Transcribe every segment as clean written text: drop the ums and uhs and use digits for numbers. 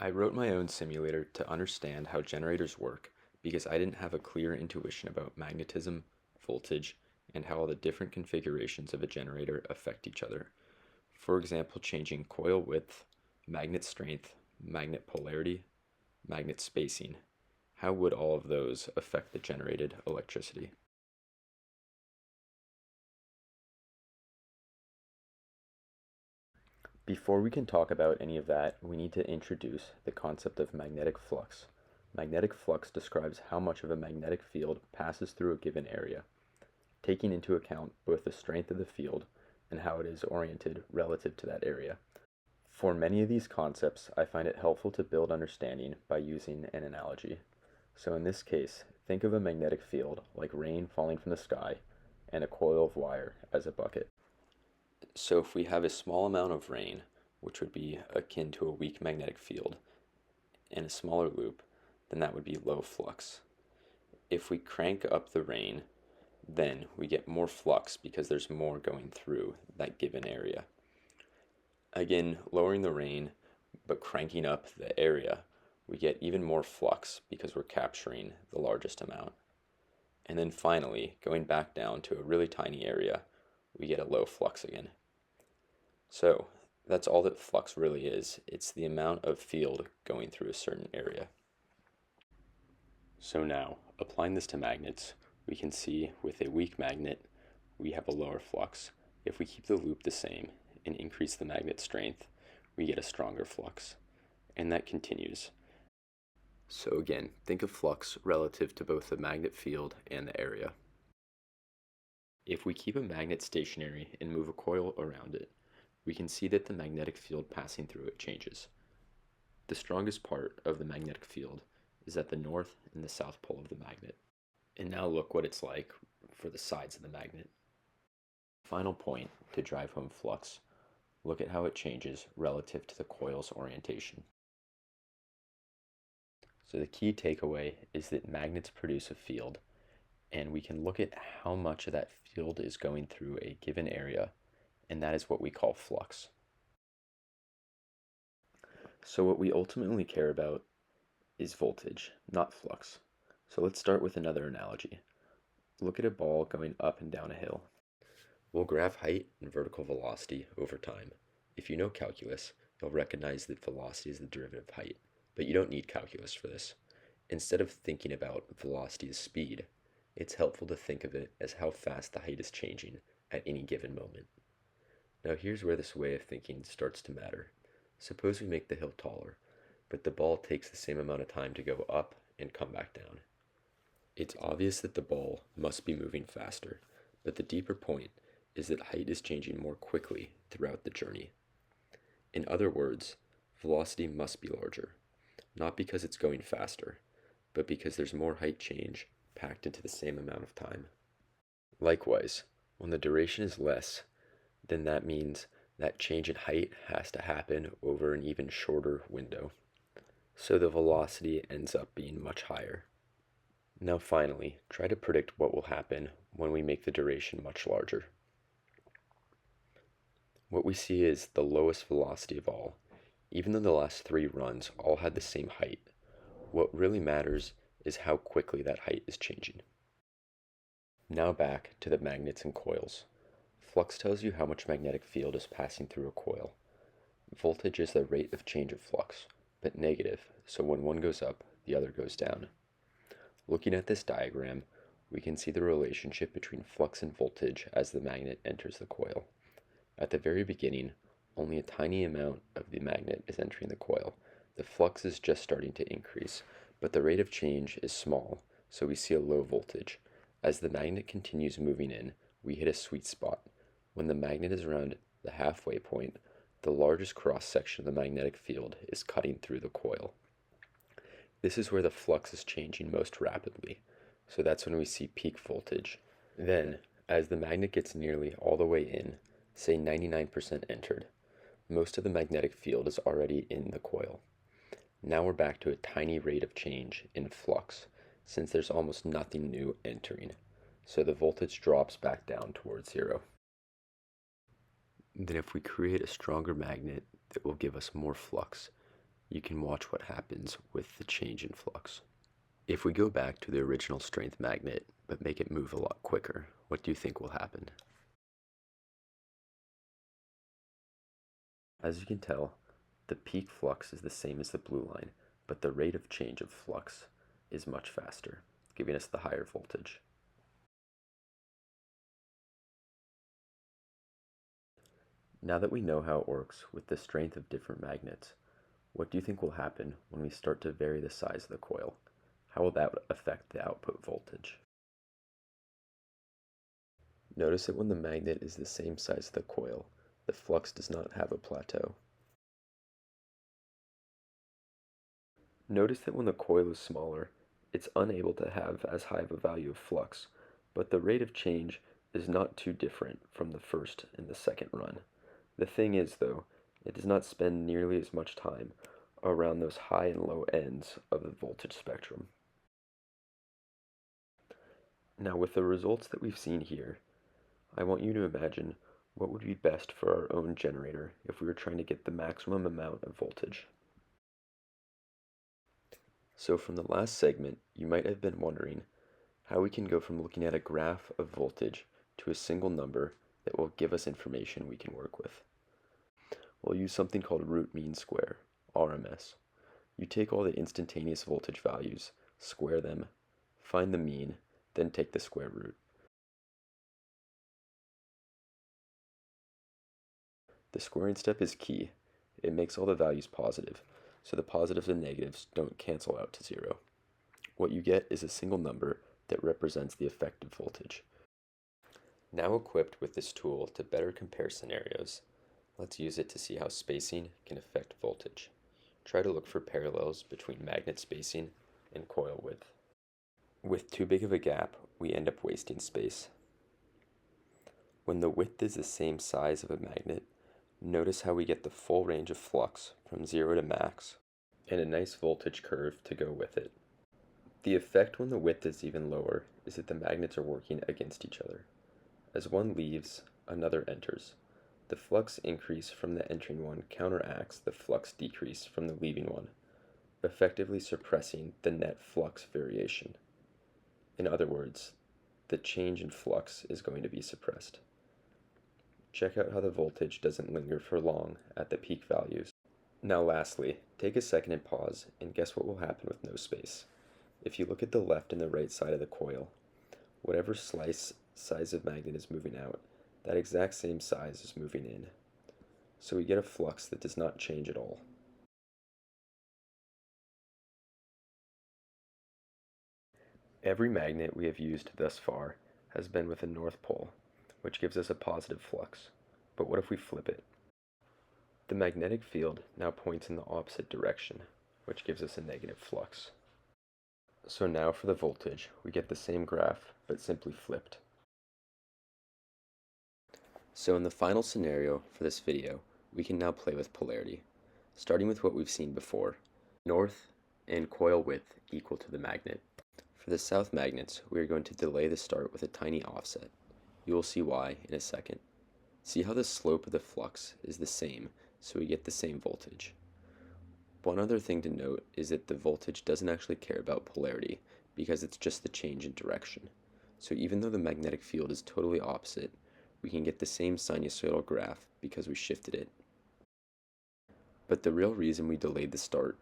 I wrote my own simulator to understand how generators work because I didn't have a clear intuition about magnetism, voltage, and how all the different configurations of a generator affect each other. For example, changing coil width, magnet strength, magnet polarity, magnet spacing. How would all of those affect the generated electricity? Before we can talk about any of that, we need to introduce the concept of magnetic flux. Magnetic flux describes how much of a magnetic field passes through a given area, taking into account both the strength of the field and how it is oriented relative to that area. For many of these concepts, I find it helpful to build understanding by using an analogy. So in this case, think of a magnetic field like rain falling from the sky and a coil of wire as a bucket. So if we have a small amount of rain, which would be akin to a weak magnetic field, and a smaller loop, then that would be low flux. If we crank up the rain, then we get more flux because there's more going through that given area. Again, lowering the rain, but cranking up the area, we get even more flux because we're capturing the largest amount. And then finally, going back down to a really tiny area, we get a low flux again. So that's all that flux really is. It's the amount of field going through a certain area. So now, applying this to magnets, we can see with a weak magnet, we have a lower flux. If we keep the loop the same and increase the magnet strength, we get a stronger flux. And that continues. So again, think of flux relative to both the magnet field and the area. If we keep a magnet stationary and move a coil around it, we can see that the magnetic field passing through it changes. The strongest part of the magnetic field is at the north and the south pole of the magnet. And now look what it's like for the sides of the magnet. Final point to drive home flux, look at how it changes relative to the coil's orientation. So the key takeaway is that magnets produce a field, and we can look at how much of that field is going through a given area, and that is what we call flux. So what we ultimately care about is voltage, not flux. So let's start with another analogy. Look at a ball going up and down a hill. We'll graph height and vertical velocity over time. If you know calculus, you'll recognize that velocity is the derivative of height, but you don't need calculus for this. Instead of thinking about velocity as speed, it's helpful to think of it as how fast the height is changing at any given moment. Now here's where this way of thinking starts to matter. Suppose we make the hill taller, but the ball takes the same amount of time to go up and come back down. It's obvious that the ball must be moving faster, but the deeper point is that height is changing more quickly throughout the journey. In other words, velocity must be larger, not because it's going faster, but because there's more height change packed into the same amount of time. Likewise, when the duration is less, then that means that change in height has to happen over an even shorter window. So the velocity ends up being much higher. Now finally, try to predict what will happen when we make the duration much larger. What we see is the lowest velocity of all. Even though the last 3 runs all had the same height, what really matters is how quickly that height is changing. Now back to the magnets and coils. Flux tells you how much magnetic field is passing through a coil. Voltage is the rate of change of flux, but negative, so when one goes up, the other goes down. Looking at this diagram, we can see the relationship between flux and voltage as the magnet enters the coil. At the very beginning, only a tiny amount of the magnet is entering the coil. The flux is just starting to increase, but the rate of change is small, so we see a low voltage. As the magnet continues moving in, we hit a sweet spot. When the magnet is around the halfway point, the largest cross-section of the magnetic field is cutting through the coil. This is where the flux is changing most rapidly, so that's when we see peak voltage. Then, as the magnet gets nearly all the way in, say 99% entered, most of the magnetic field is already in the coil. Now we're back to a tiny rate of change in flux, since there's almost nothing new entering, so the voltage drops back down towards 0. Then if we create a stronger magnet that will give us more flux, you can watch what happens with the change in flux. If we go back to the original strength magnet, but make it move a lot quicker, what do you think will happen? As you can tell, the peak flux is the same as the blue line, but the rate of change of flux is much faster, giving us the higher voltage. Now that we know how it works with the strength of different magnets, what do you think will happen when we start to vary the size of the coil? How will that affect the output voltage? Notice that when the magnet is the same size as the coil, the flux does not have a plateau. Notice that when the coil is smaller, it's unable to have as high of a value of flux, but the rate of change is not too different from the first and the second run. The thing is, though, it does not spend nearly as much time around those high and low ends of the voltage spectrum. Now, with the results that we've seen here, I want you to imagine what would be best for our own generator if we were trying to get the maximum amount of voltage. So from the last segment, you might have been wondering how we can go from looking at a graph of voltage to a single number that will give us information we can work with. We'll use something called root mean square, RMS. You take all the instantaneous voltage values, square them, find the mean, then take the square root. The squaring step is key. It makes all the values positive, so the positives and negatives don't cancel out to zero. What you get is a single number that represents the effective voltage. Now equipped with this tool to better compare scenarios, let's use it to see how spacing can affect voltage. Try to look for parallels between magnet spacing and coil width. With too big of a gap, we end up wasting space. When the width is the same size of a magnet, notice how we get the full range of flux from 0 to max, and a nice voltage curve to go with it. The effect when the width is even lower is that the magnets are working against each other. As one leaves, another enters. The flux increase from the entering one counteracts the flux decrease from the leaving one, effectively suppressing the net flux variation. In other words, the change in flux is going to be suppressed. Check out how the voltage doesn't linger for long at the peak values. Now lastly, take a second and pause and guess what will happen with no space. If you look at the left and the right side of the coil, whatever size of magnet is moving out, that exact same size is moving in. So we get a flux that does not change at all. Every magnet we have used thus far has been with a north pole, which gives us a positive flux. But what if we flip it? The magnetic field now points in the opposite direction, which gives us a negative flux. So now for the voltage, we get the same graph, but simply flipped. So in the final scenario for this video, we can now play with polarity, starting with what we've seen before. North and coil width equal to the magnet. For the south magnets, we are going to delay the start with a tiny offset. You will see why in a second. See how the slope of the flux is the same, so we get the same voltage. One other thing to note is that the voltage doesn't actually care about polarity, because it's just the change in direction. So even though the magnetic field is totally opposite, we can get the same sinusoidal graph because we shifted it. But the real reason we delayed the start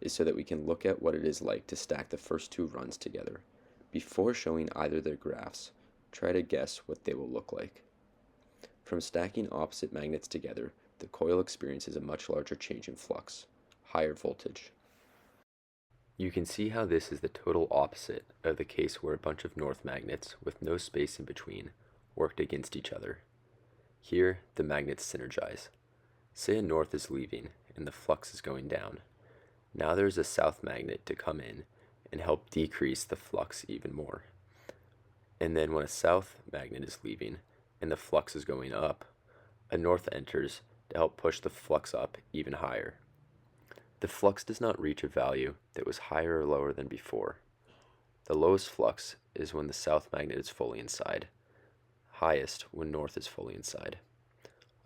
is so that we can look at what it is like to stack the first two runs together. Before showing either their graphs, try to guess what they will look like. From stacking opposite magnets together, the coil experiences a much larger change in flux, higher voltage. You can see how this is the total opposite of the case where a bunch of north magnets with no space in between worked against each other. Here, the magnets synergize. Say a north is leaving and the flux is going down. Now there's a south magnet to come in and help decrease the flux even more. And then when a south magnet is leaving and the flux is going up, a north enters to help push the flux up even higher. The flux does not reach a value that was higher or lower than before. The lowest flux is when the south magnet is fully inside, highest when north is fully inside.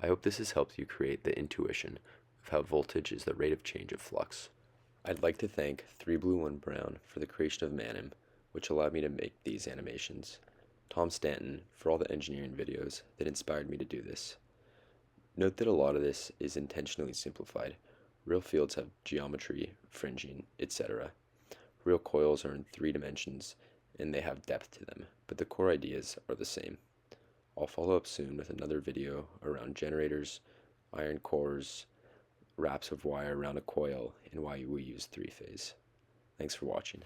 I hope this has helped you create the intuition of how voltage is the rate of change of flux. I'd like to thank 3Blue1Brown for the creation of Manim, which allowed me to make these animations, Tom Stanton for all the engineering videos that inspired me to do this. Note that a lot of this is intentionally simplified. Real fields have geometry, fringing, etc. Real coils are in 3 dimensions and they have depth to them, but the core ideas are the same. I'll follow up soon with another video around generators, iron cores, wraps of wire around a coil, and why we use 3-phase. Thanks for watching.